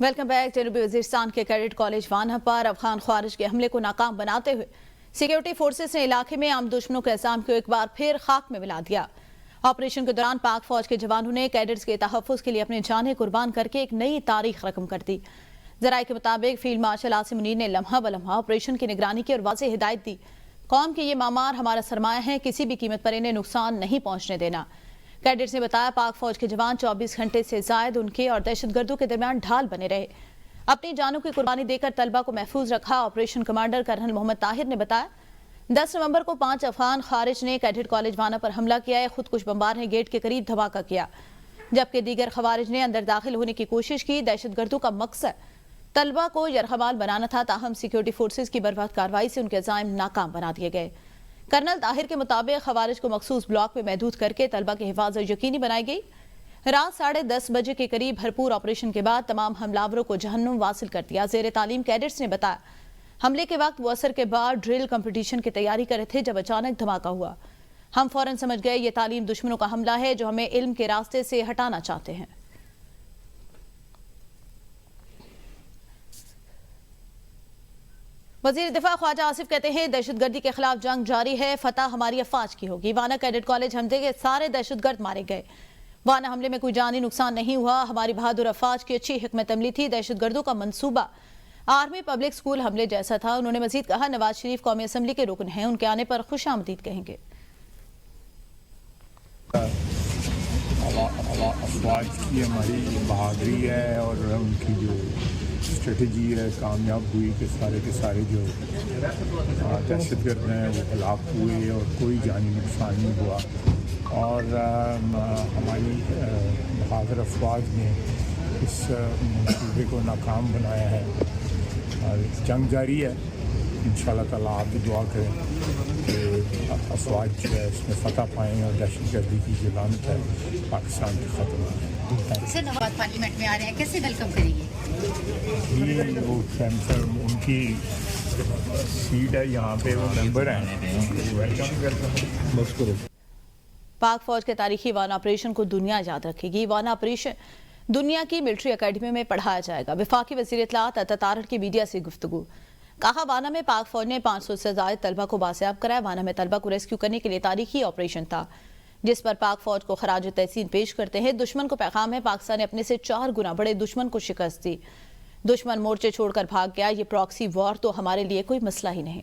Welcome back. जनूबी वजीरिस्तान के cadet college वाना पर अफगान ख्वारिज के हमले को नाकाम बनाते हुए सिक्योरिटी फोर्सेस ने इलाके में आम दुश्मनों के इल्जाम को एक बार फिर खाक में मिला दिया। ऑपरेशन के दौरान पाक फौज के जवानों ने कैडेट्स के तहफ़्फ़ुज़ के लिए अपनी जानें कुर्बान करके एक नई तारीख रकम कर दी। ज़राए के मुताबिक फील्ड मार्शल आसिम मुनीर ने लम्हा ब लम्हा ऑपरेशन की निगरानी की और वाज़ेह हिदायत दी। कौम के ये मामार हमारा सरमाया है, किसी भी कीमत पर इन्हें नुकसान नहीं पहुंचने देना। कैडेट्स ने बताया पाक फौज के जवान 24 घंटे से जायद उनके और दहशतगर्दों के दरमियान ढाल बने रहे, अपनी जानों की कुर्बानी देकर तलबा को महफूज रखा। Operation commander colonel Mohammad Tahir ने बताया 10 नवंबर को 5 अफगान खारिज ने कैडेट कॉलेज वाना पर हमला किया है। खुदकुश बमबार ने गेट के करीब धमाका किया, जबकि दीगर खवारिज ने अंदर दाखिल होने की कोशिश की। दहशतगर्दों का मकसद तलबा को यरगमाल बनाना था, ताहम सिक्योरिटी फोर्सेज की बर्बाद कार्रवाई से उनके इल्जाम नाकाम बना दिए गए। कर्नल ताहिर के मुताबिक खवारिज को मखसूस ब्लॉक में महदूद करके तलबा की हिफाजत यकीनी बनाई गई। रात 10:30 बजे के करीब भरपूर ऑपरेशन के बाद तमाम हमलावरों को जहन्नुम वासिल कर दिया। ज़ेर तालीम कैडेट्स ने बताया हमले के वक्त वो असर के बाद ड्रिल कंपटीशन की तैयारी कर रहे थे जब अचानक धमाका हुआ। हम फौरन समझ गए ये तालीम दुश्मनों का हमला है जो हमें इल्म के रास्ते से हटाना चाहते हैं। वजीर दिफा ख्वाजा आसिफ कहते हैं दहशतगर्दी के खिलाफ जंग जारी है, फतह हमारी अफवाज की होगी। वाना कैडेट कॉलेज हमले के सारे दहशतगर्द मारे गए। वाना हमले में कोई जानी नुकसान नहीं हुआ। हमारी बहादुर अफवाज की अच्छी हिकमत अमली थी। दहशतगर्दों का मंसूबा आर्मी पब्लिक स्कूल हमले जैसा था। उन्होंने मजीद कहा नवाज शरीफ कौमी असम्बली के रुकन हैं, उनके आने पर खुश आमदीद कहेंगे। अफवाज की हमारी बहादुरी है और उनकी जो स्ट्रेटजी है कामयाब हुई कि सारे जो दहशतगर्द हैं वो हलाक हुए और कोई जानी नुकसान नहीं हुआ। और हमारी बहादुर अफवाज ने इस मंसूबे को नाकाम बनाया है और जंग जारी है। इंशाअल्लाह ताला आप भी दुआ करें कि अफवाज जो है इसमें फतह पाएँ और दहशतगर्दी की जो लानत है पाकिस्तान की ख़त्म हो। सर नवाज पार्लियामेंट में आ रहे हैं, कैसे वेलकम करेंगे? ये वो सेंसर उनकी सीट है, यहाँ पे वो मेंबर हैं, वेलकम करते हैं। पाक फौज के तारीखी वाना ऑपरेशन को दुनिया याद रखेगी। वाना ऑपरेशन दुनिया की मिलिट्री अकेडमी में पढ़ाया जाएगा। वफाकी वज़ीर इत्तलात अतातारड़ की मीडिया से गुफ्तगू। कहा वाना में पाक फौज ने 500 से ज़ायद तलबा को बासियाब कराया। वाना में तलबा को रेस्क्यू करने के लिए तारीखी ऑपरेशन था, जिस पर पाक फौज को खराज तहसीन पेश करते हैं। दुश्मन को पैगाम है पाकिस्तान ने अपने से 4 गुना बड़े दुश्मन को शिकस्त दी। दुश्मन मोर्चे छोड़कर भाग गया। ये प्रॉक्सी वॉर तो हमारे लिए कोई मसला ही नहीं।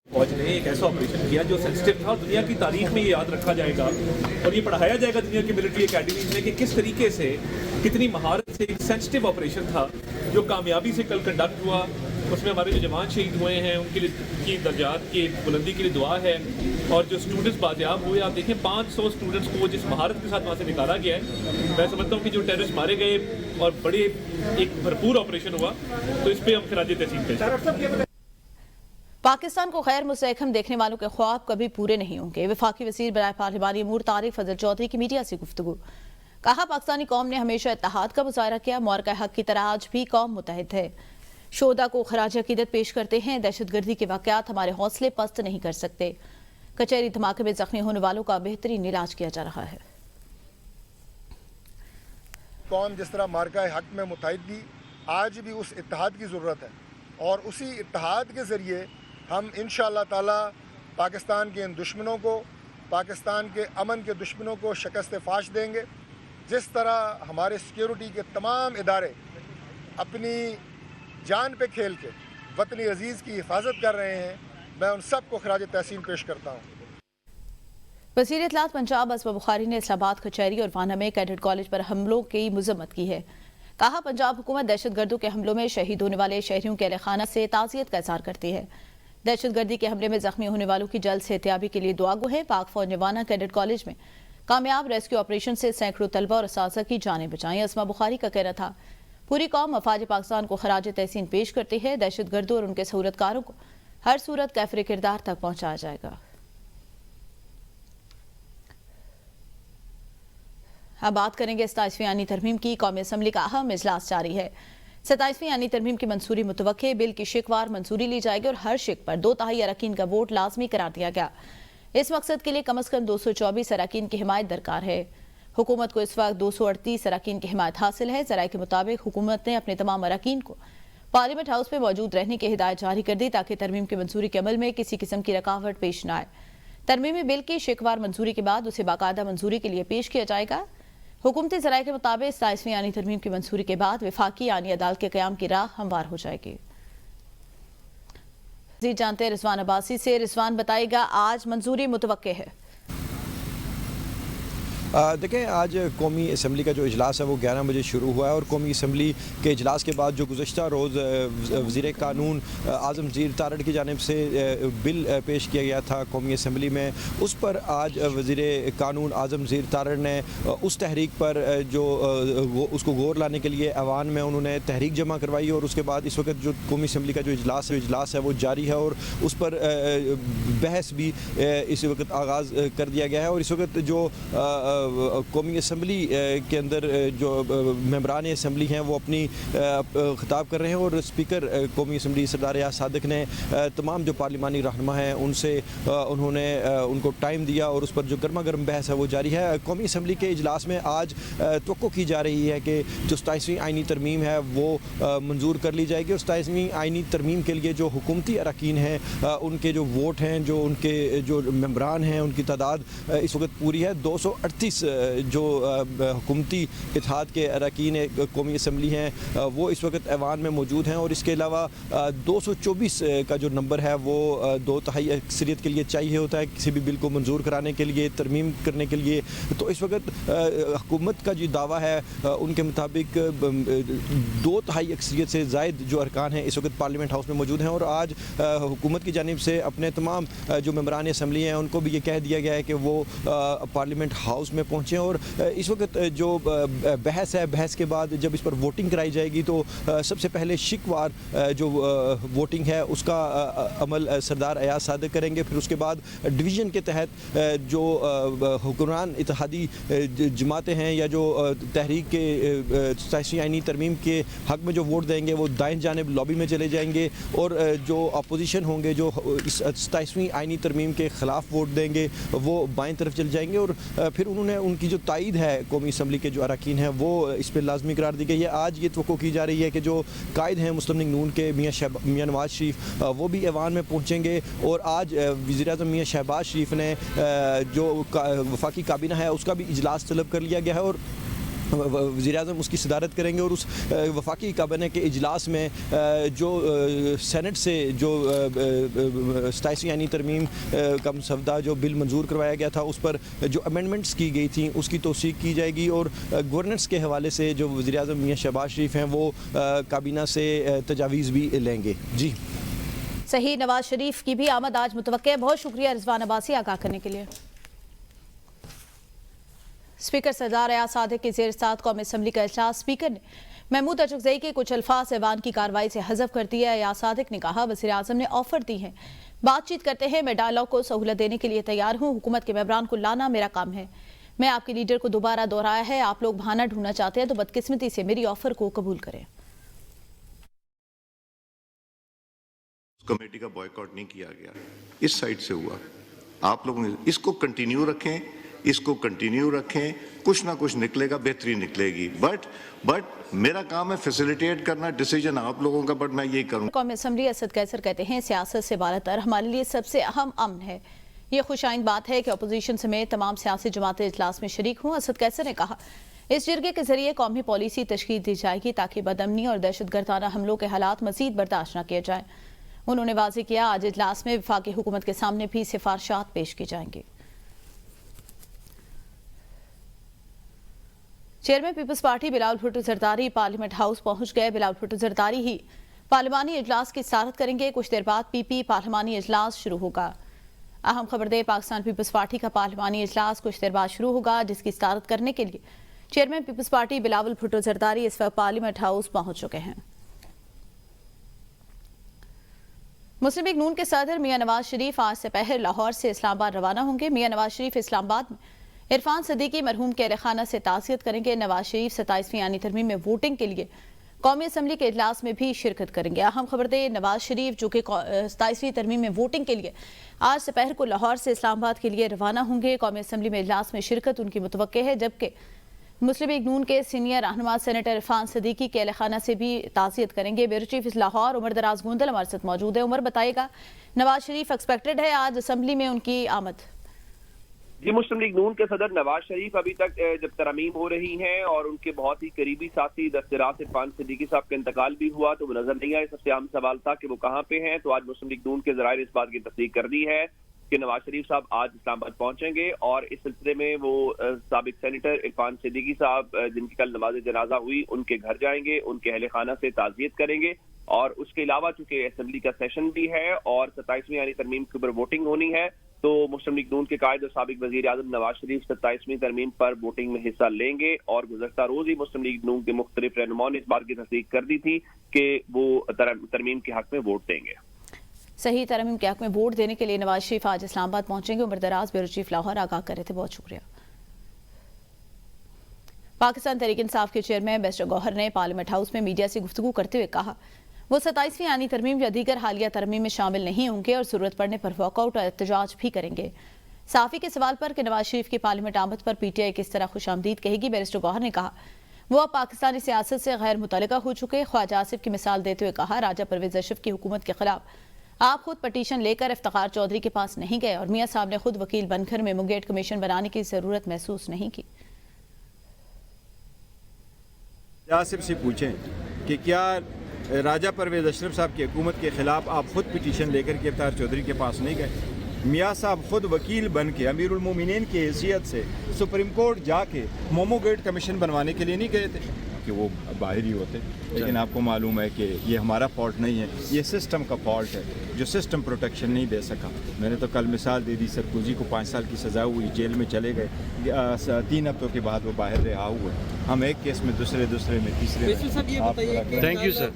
फौज ने एक ऐसा ऑपरेशन किया जो सेंसिटिव था, दुनिया की तारीख में ये याद रखा जाएगा और ये पढ़ाया जाएगा दुनिया की मिलिट्री एकेडमीज में कि किस तरीके से कितनी महारत से एक सेंसिटिव ऑपरेशन था जो कामयाबी से कल कंडक्ट हुआ। उसमें हमारे जो जवान शहीद हुए हैं उनके लिए की दर्जात की बुलंदी के लिए दुआ है। और जो स्टूडेंट्स बाजियाब हुए, आप देखें 500 स्टूडेंट्स को जिस महारत के साथ वहाँ से निकाला गया है, मैं समझता हूँ कि जो टेररिस्ट मारे गए और बड़े एक भरपूर ऑपरेशन हुआ, तो इस पर हम खराज तहसीन पेश। पाकिस्तान को गैर मुस्तहकम देखने वालों के ख्वाब कभी पूरे नहीं होंगे। वफाकी वज़ीर बराए पार्लिमानी अमूर तारिक फजल चौधरी की मीडिया से गुफ्तगू। कहा पाकिस्तानी कौम ने हमेशा इत्तेहाद का मुजाहरा किया। मौरका हक की तरह आज भी कौम मुतहद है। शोदा को खराज अकीदत पेश करते हैं। दहशतगर्दी के वाक़यात हमारे हौसले पस्त नहीं कर सकते। कचहरी धमाके में जख्मी होने वालों का बेहतरीन इलाज किया जा रहा है। कौम जिस तरह मार्का हक में मुतहद थी, आज भी उस इत्तेहाद की ज़रूरत है और उसी इत्तेहाद के ज़रिए हम इंशाअल्लाह ताला पाकिस्तान के इन दुश्मनों को, पाकिस्तान के अमन के दुश्मनों को शिकस्त फाश देंगे। जिस तरह हमारे सिक्योरिटी के तमाम इदारे अपनी जान पे खेल के वतनी अजीज़ की हिफाजत कर रहे हैं, मैं उन सब को खराज तहसीन पेश करता हूँ। वज़ीर इत्तलात पंजाब असमा बुखारी ने इस्लामाबाद कचहरी और वाना में कैडेट कॉलेज पर हमलों की मज़म्मत की है। कहा पंजाब हुकूमत दहशतगर्दों के हमलों में शहीद होने वाले शहरियों के अहल से ताज़ियत का इज़हार करती है। दहशतगर्दी के हमले में जख्मी होने वालों की जल्द सेहतियाबी के लिए दुआगो है। पाक फौज ने वाना कैडेट कॉलेज में कामयाब रेस्क्यू ऑपरेशन से सैकड़ों तलबा और असातिज़ा की जानें बचाई। असमा बुखारी का कहना था पूरी कौम अफवाज पाकिस्तान को खराज तहसीन पेश करती है। दहशतगर्दों और उनके सहूलतकारों को हर सूरत कैफरे किरदार तक पहुंचाया जाएगा। अब बात करेंगे 27वीं आईनी तरमीम की। कौमी असम्बली का अहम इजलास जारी है। 27वीं आईनी तरमीम की मंजूरी मुतवक्के। बिल की शिकवार मंजूरी ली जाएगी और हर शिक पर 2/3 अरकान का वोट लाजमी करार दिया गया। इस मकसद के लिए कम अज कम 224 अरकान की हिमायत दरकार है। हुकूमत को इस वक्त 238 अरकान की हिमायत हासिल है। ज़राए के मुताबिक हुकूमत ने अपने तमाम अरकान को पार्लियामेंट हाउस में मौजूद रहने की हिदायत जारी कर दी ताकि तरमीम की मंजूरी के अमल में किसी किस्म की रुकावट पेश न आए। तरमीमी बिल की शिकवार मंजूरी के बाद उसे बाकायदा मंजूरी के लिए पेश किया जाएगा। हुकूमती ज़राए के मुताबिक 27वीं आईनी तरमीम की मंजूरी के बाद वफाकी आईनी अदालत के क़याम की राह हमवार हो जाएगी। जी जानते हैं रिजवान अब्बासी से। रिजवान बताएगा, आज मंजूरी मुतवक्के है? देखें, आज कौमी असम्बली का जो इजलास है वो 11 बजे शुरू हुआ है और कौमी असम्बली के इजलास के बाद जो गुज़श्ता रोज़ वज़ीर कानून आज़म ज़ीर तारड़ की जानिब से बिल पेश किया गया था कौमी असम्बली में, उस पर आज वज़ीर कानून आज़म ज़ीर तारड़ ने उस तहरीक पर जो उसको गौर लाने के लिए ऐवान में उन्होंने तहरीक जमा करवाई और उसके बाद इस वक्त जो कौमी असम्बली का जो इजलास है वो जारी है और उस पर बहस भी इस वक्त आगाज़ कर दिया गया है। और इस वक्त जो कौमी असम्बली के अंदर जो मेंबरान असम्बली हैं वो अपनी खिताब कर रहे हैं और स्पीकर कौमी असम्बली सरदार यास सादिक ने तमाम जो पार्लिमानी रहनुमा हैं उनसे उन्होंने उनको टाइम दिया और उस पर जो गर्मा गर्म बहस है वो जारी है। कौमी असम्बली के इजलास में आज तवक्को की जा रही है कि जो 27वीं आईनी तरमीम है वो मंजूर कर ली जाएगी और 27वीं आईनी तरमीम के लिए जो हुकूमती अरकान हैं उनके जो वोट हैं, जो उनके जो मेंबरान हैं, उनकी तादाद इस वक्त पूरी है। 238 जो हुकूमती इत्तेहाद के अरकान कौमी असम्बली हैं वो इस वक्त ऐवान में मौजूद हैं और इसके अलावा 224 का जो नंबर है वो 2/3 अक्सरियत के लिए चाहिए होता है किसी भी बिल को मंजूर कराने के लिए, तरमीम करने के लिए। तो इस वक्त हुकूमत का जो दावा है उनके मुताबिक 2/3 अक्सरियत से ज़ायद जो अरकान हैं इस वक्त पार्लियामेंट हाउस में मौजूद हैं और आज हुकूमत की जानिब से अपने तमाम जो मेंबरान असम्बली हैं उनको भी ये कह दिया गया है कि वो पार्लियामेंट हाउस में पहुँचे और इस वक्त जो बहस है, बहस के बाद जब इस पर वोटिंग कराई जाएगी तो सबसे पहले शिकवार जो वोटिंग है उसका अमल सरदार अयाज सादिक करेंगे। फिर उसके बाद डिवीज़न के तहत जो हुक्मरान इत्तेहादी जमातें हैं या जो तहरीक के 27वीं आईनी तरमीम के हक़ में जो वोट देंगे वो दाएं जानिब लॉबी में चले जाएंगे और जो अपोजिशन होंगे जो इस 27वीं आईनी तरमीम के ख़िलाफ़ वोट देंगे वो बाएं तरफ चले जाएंगे और फिर उन्होंने उनकी जो तायद है कौमी असम्बली के जो अरकान हैं वो इस पर लाजमी करार दी गई है। आज ये तवक्को की जा रही है कि जो कायद हैं मुस्लिम लीग नून के मियाँ नवाज शरीफ वो भी ऐवान में पहुँचेंगे और आज वज़ीर-ए-आज़म मियाँ शहबाज शरीफ ने जो वफाकी काबीना है उसका भी इजलास तलब कर लिया गया है और वज़ीर-ए-आज़म उसकी सदारत करेंगे और उस वफाकी काबीना के इजलास में जो सेनेट से जो 27वीं आईनी तरमीम का मसवदा जो बिल मंजूर करवाया गया था उस पर जो अमेंडमेंट्स की गई थी उसकी तौसीक की जाएगी और गवर्नेंस के हवाले से जो वज़ीर-ए-आज़म मियाँ शहबाज शरीफ हैं वो काबीना से तजावीज़ भी लेंगे। जी सही, नवाज शरीफ की भी आमद आज मुतवक्के है। बहुत शुक्रिया रिजवान अब्बासी आगाह करने के लिए। स्पीकर सरदार अयाज सादिक के ज़ेर साथ कौमी असम्बली का इजलास, स्पीकर ने महमूद अचकज़ई के कुछ अल्फाज ऐवान की कार्रवाई से हज़फ कर दिया। अयाज सादिक ने कहा, वज़ीर आज़म ने ऑफर दी है, बातचीत करते हैं, मैं डायलॉग को सहूलत देने के लिए तैयार हूँ, हुकूमत के मेंबरान को लाना मेरा काम है। मैं आपके लीडर को दोबारा दोहराया है, आप लोग बहाना ढूंढना चाहते हैं तो बदकिस्मती से मेरी ऑफर को कबूल करें। कमेटी का बॉयकॉट नहीं किया गया, इस साइड से हुआ। आप लोगों ने इसको कंटिन्यू रखें, कुछ ना कुछ निकलेगा, बेहतरीन निकलेगी। बट मेरा काम है फैसिलिटेट करना, डिसीजन आप लोगों का, बट मैं यही करूँ। कौमी असम्बली असद कैसर कहते हैं, सियासत से बालातर हमारे लिए सबसे अहम अमन है। ये खुशाइन बात है कि अपोजिशन समेत तमाम सियासी जमातें इजलास में शरीक हों। असद कैसर ने कहा, इस जिरगे के जरिए कौमी पॉलिसी तश्कील दी जाएगी ताकि बदअमनी और दहशतगर्दाना हमलों के हालात मजीद बर्दाश्त न किए जाएं। उन्होंने वाज़ेह किया, आज इजलास में वफाकी हुकूमत के सामने भी सिफारशात पेश की जाएंगी। Chairman Peoples Party Bilawal Bhutto Zardari parliament house पहुंच गए। बिलावल भुट्टो जरदारी ही पार्लिमानी इजलास की सदारत करेंगे। कुछ देर बाद पीपी पार्लिमानी इजलास शुरू होगा। अहम खबर दे, पाकिस्तान पीपल्स पार्टी का पार्लिमानी इजलास कुछ देर बाद शुरू होगा, जिसकी सदारत करने के लिए चेयरमैन पीपल्स पार्टी बिलावल भुट्टो जरदारी इस वक्त पार्लियामेंट हाउस पहुंच चुके हैं। मुस्लिम लीग नून के सदर मियां नवाज शरीफ आज से पहले लाहौर से इस्लामाबाद रवाना होंगे। मियां नवाज शरीफ इस्लामाबाद में इरफान सिद्दीकी मरहूम के खाना से ताज़ियत करेंगे। नवाज शरीफ 27वीं आईनी तरमीम में वोटिंग के लिए قومی اسمبلی کے اجلاس میں بھی شرکت کریں گے۔ اہم خبر دے نواز شریف جو کہ 27ویں ترمیم میں ووٹنگ کے لیے آج دوپہر کو لاہور سے اسلام آباد کے لیے روانہ ہوں گے۔ قومی اسمبلی میں اجلاس میں شرکت ان کی متوقع ہے، جبکہ مسلم لیگ نون کے سینئر رہنما سینیٹر عرفان صدیقی کے اہل خانہ سے بھی تعزیت کریں گے۔ بیورو چیف لاہور عمر دراز گوندل ہمارے ساتھ موجود ہے۔ عمر بتائے گا، نواز شریف ایکسپیکٹڈ ہے آج اسمبلی میں ان کی آمد؟ جی، مسلم لیگ نون کے صدر نواز شریف ابھی تک جب ترامیم ہو رہی ہیں اور ان کے بہت ہی قریبی ساتھی دستراز عرفان صدیقی صاحب کا انتقال بھی ہوا تو وہ نظر نہیں آئے۔ سب سے اہم سوال تھا کہ وہ کہاں پہ ہیں، تو آج مسلم لیگ نون کے ذرائع اس بات کی تصدیق کر دی ہے کہ نواز شریف صاحب آج اسلام آباد پہنچیں گے اور اس سلسلے میں وہ سابق سینیٹر عرفان صدیقی صاحب جن کی کل نماز جنازہ ہوئی ان کے گھر جائیں گے، ان کے اہل خانہ سے تعزیت کریں گے، اور اس کے علاوہ چونکہ اسمبلی کا سیشن بھی ہے اور 27ویں یعنی ترمیم کے اوپر ووٹنگ ہونی ہے، تو مسلم لیگ نون کے قائد اور سابق وزیر اعظم نواز شریف 27ویں ترمیم پر ووٹنگ میں حصہ لیں گے۔ اور گزشتہ روز ہی مسلم لیگ نون کے مختلف رہنماؤں نے اس بات کی تصدیق کر دی تھی کہ وہ ترمیم کے حق میں ووٹ دیں گے۔ صحیح، ترمیم کے حق میں ووٹ دینے کے لیے نواز شریف آج اسلام آباد پہنچیں گے۔ عمر دراز بیورو چیف لاہور آگاہ کر رہے تھے، بہت شکریہ۔ پاکستان تحریک انصاف کے چیئرمین بیرسٹر گوہر نے پارلیمنٹ ہاؤس میں میڈیا سے گفتگو کرتے ہوئے کہا وہ 27ویں یعنی ترمیم یا دیگر حالیہ ترمیم میں شامل نہیں ہوں گے اور ضرورت پڑنے پر واک آؤٹ اور احتجاج بھی کریں گے۔ صحافی کے سوال پر کہ نواز شریف کی پارلیمنٹ آمد پر پی ٹی آئی کس طرح خوش آمدید کہے گی، بیرسٹر گوہر نے کہا وہ اب پاکستانی سیاست سے غیر متعلقہ ہو چکے۔ خواجہ آصف کی مثال دیتے ہوئے کہا راجہ پرویز اشرف کی حکومت کے خلاف آپ خود پٹیشن لے کر افتخار چودھری کے پاس نہیں گئے اور میاں صاحب نے خود وکیل بن کر میمو گیٹ کمیشن بنانے کی ضرورت محسوس نہیں کی۔ آصف سے پوچھیں کہ کیا راجہ پرویز اشرف صاحب کی حکومت کے خلاف آپ خود پٹیشن لے کر کے افتخار چودھری کے پاس نہیں گئے؟ میاں صاحب خود وکیل بن کے امیر المومنین کی حیثیت سے سپریم کورٹ جا کے مومو گیٹ کمیشن بنوانے کے لیے نہیں گئے تھے کہ وہ باہر ہی ہوتے؟ لیکن آپ کو معلوم ہے کہ یہ ہمارا فالٹ نہیں ہے، یہ سسٹم کا فالٹ ہے جو سسٹم پروٹیکشن نہیں دے سکا۔ میں نے تو کل مثال دے دی، سرکوزی کو 5 سال کی سزا ہوئی، جیل میں چلے گئے، 3 ہفتوں کے بعد وہ باہر رہا ہوئے، ہم ایک کیس میں دوسرے میں تیسرے میں۔ Thank you sir.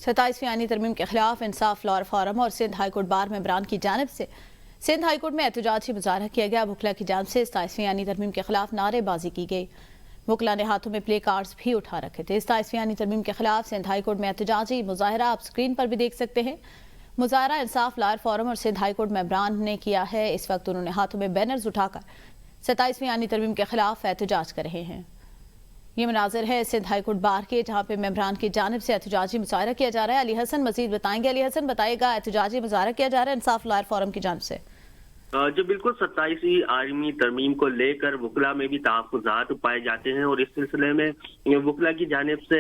27ویں یعنی ترمیم کے خلاف انصاف لاء فورم اور سندھ ہائی کورٹ بار ممبران کی جانب سے سندھ ہائی کورٹ میں احتجاجی مظاہرہ کیا گیا۔ وکلا کی جانب سے 27ویں یعنی ترمیم کے خلاف نعرے بازی کی گئی۔ وکلا نے ہاتھوں میں پلے کارڈز بھی اٹھا رکھے تھے۔ 27ویں یعنی ترمیم کے خلاف سندھ ہائی کورٹ میں احتجاجی مظاہرہ آپ سکرین پر بھی دیکھ سکتے ہیں۔ مظاہرہ انصاف لاء فورم اور سندھ ہائی کورٹ ممبران نے کیا ہے۔ اس وقت انہوں نے ہاتھوں میں بینرز اٹھا کر 27ویں یعنی ترمیم کے خلاف احتجاج کر رہے ہیں۔ یہ مناظر ہے سندھ ہائی کورٹ بار کے، جہاں پہ ممبران کی جانب سے احتجاجی مظاہرہ کیا جا رہا ہے۔ علی حسن مزید بتائیں گے۔ علی حسن بتائے گا، احتجاجی مظاہرہ کیا جا رہا ہے انصاف لاء فورم کی جانب سے؟ جو بالکل 27ویں آئینی ترمیم کو لے کر وکلا میں بھی تحفظات پائے جاتے ہیں اور اس سلسلے میں وکلا کی جانب سے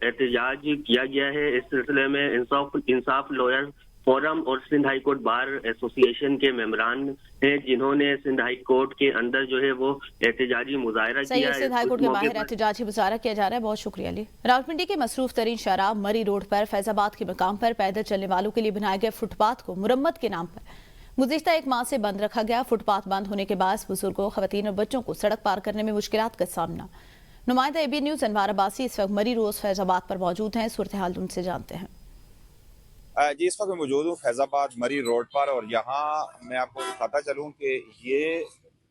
احتجاج کیا گیا ہے۔ اس سلسلے میں انصاف لوئر فورم اور سندھ ہائی کورٹ بار ایسوسی ایشن کے ممبران ہیں جنہوں نے سندھ ہائی کورٹ کے اندر جو ہے وہ احتجاجی مظاہرہ کیا ہے۔ سندھ ہائی کورٹ کے باہر احتجاجی مظاہرہ کیا جا رہا ہے، بہت شکریہ علی۔ راولپنڈی کے مصروف ترین شاہراہ مری روڈ پر فیض آباد کے مقام پر پیدل چلنے والوں کے لیے بنائے گئے فٹ پاتھ کو مرمت کے نام پر گزشتہ 1 ماہ سے بند رکھا گیا۔ فٹ پاتھ بند ہونے کے باعث بزرگوں، خواتین اور بچوں کو سڑک پار کرنے میں مشکلات کا سامنا۔ نمائندہ اے بی نیوز انوار عباسی اس وقت مری روز فیض آباد پر موجود ہیں، صورتحال ان سے جانتے ہیں۔ جی، اس وقت میں موجود ہوں فیض آباد مری روڈ پر اور یہاں میں آپ کو دکھاتا چلوں کہ یہ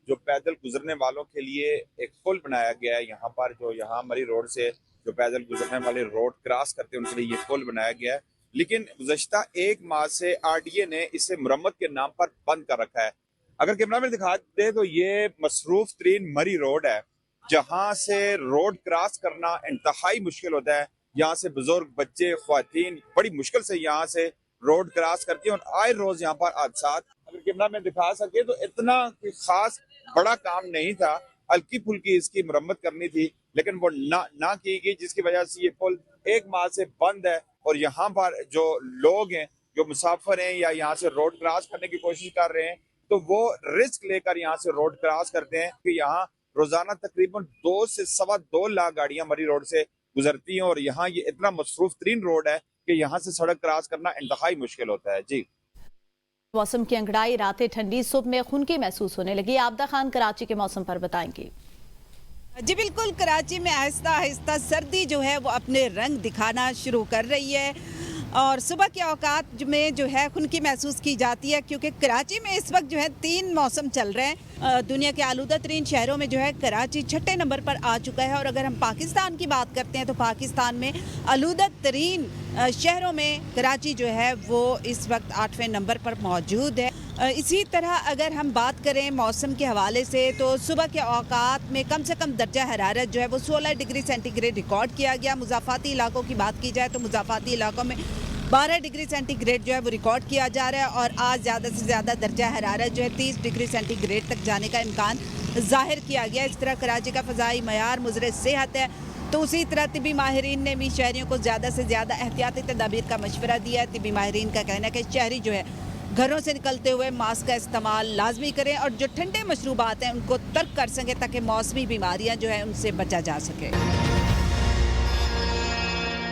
جو پیدل گزرنے والوں کے لیے ایک پل بنایا گیا ہے یہاں پر، جو یہاں مری روڈ سے جو پیدل گزرنے والے روڈ کراس کرتے ہیں ان کے لیے یہ پل بنایا گیا ہے، لیکن گزشتہ 1 ماہ سے آر ڈی اے نے اسے مرمت کے نام پر بند کر رکھا ہے۔ اگر کیمرہ میں دکھا دے تو یہ مصروف ترین مری روڈ ہے جہاں سے روڈ کراس کرنا انتہائی مشکل ہوتا ہے۔ یہاں سے بزرگ، بچے، خواتین بڑی مشکل سے یہاں سے روڈ کراس کرتی ہیں اور آئے روز یہاں پر حادثات۔ اگر کیمرہ میں دکھا سکے تو اتنا کوئی خاص بڑا کام نہیں تھا، ہلکی پھلکی اس کی مرمت کرنی تھی لیکن وہ نہ کی گئی، جس کی وجہ سے یہ پل 1 ماہ سے بند ہے اور یہاں پر جو لوگ ہیں، جو مسافر ہیں یا یہاں سے روڈ کراس کرنے کی کوشش کر رہے ہیں تو وہ رسک لے کر یہاں سے روڈ کراس کرتے ہیں کہ یہاں روزانہ تقریباً 2 سے 2.25 لاکھ گاڑیاں مری روڈ سے گزرتی ہیں اور یہاں یہ اتنا مصروف ترین روڈ ہے کہ یہاں سے سڑک کراس کرنا انتہائی مشکل ہوتا ہے۔ جی، موسم کی انگڑائی، راتیں ٹھنڈی، صبح میں خنکی محسوس ہونے لگی۔ عابدہ خان کراچی کے موسم پر بتائیں گی۔ جی بالکل، کراچی میں آہستہ آہستہ سردی جو ہے وہ اپنے رنگ دکھانا شروع کر رہی ہے اور صبح کے اوقات میں جو ہے خنکی محسوس کی جاتی ہے، کیونکہ کراچی میں اس وقت جو ہے 3 موسم چل رہے ہیں۔ دنیا کے آلودہ ترین شہروں میں جو ہے کراچی 6 نمبر پر آ چکا ہے، اور اگر ہم پاکستان کی بات کرتے ہیں تو پاکستان میں آلودہ ترین شہروں میں کراچی جو ہے وہ اس وقت 8ویں نمبر پر موجود ہے۔ اسی طرح اگر ہم بات کریں موسم کے حوالے سے تو صبح کے اوقات میں کم سے کم درجہ حرارت جو ہے وہ 16 ڈگری سینٹی گریڈ ریکارڈ کیا گیا۔ مضافاتی علاقوں کی بات کی جائے تو مضافاتی علاقوں میں 12 ڈگری سینٹی گریڈ جو ہے وہ ریکارڈ کیا جا رہا ہے، اور آج زیادہ سے زیادہ درجہ حرارت جو ہے 30 ڈگری سینٹی گریڈ تک جانے کا امکان ظاہر کیا گیا۔ اس طرح کراچی کا فضائی معیار مضر صحت ہے، تو اسی طرح طبی ماہرین نے بھی شہریوں کو زیادہ سے زیادہ احتیاطی تدابیر کا مشورہ دیا ہے۔ طبی ماہرین کا کہنا ہے کہ شہری جو ہے گھروں سے نکلتے ہوئے ماسک کا استعمال لازمی کریں، اور جو ٹھنڈے مشروبات ہیں ان کو ترک کر سکیں تاکہ موسمی بیماریاں جو ہیں ان سے بچا جا سکے۔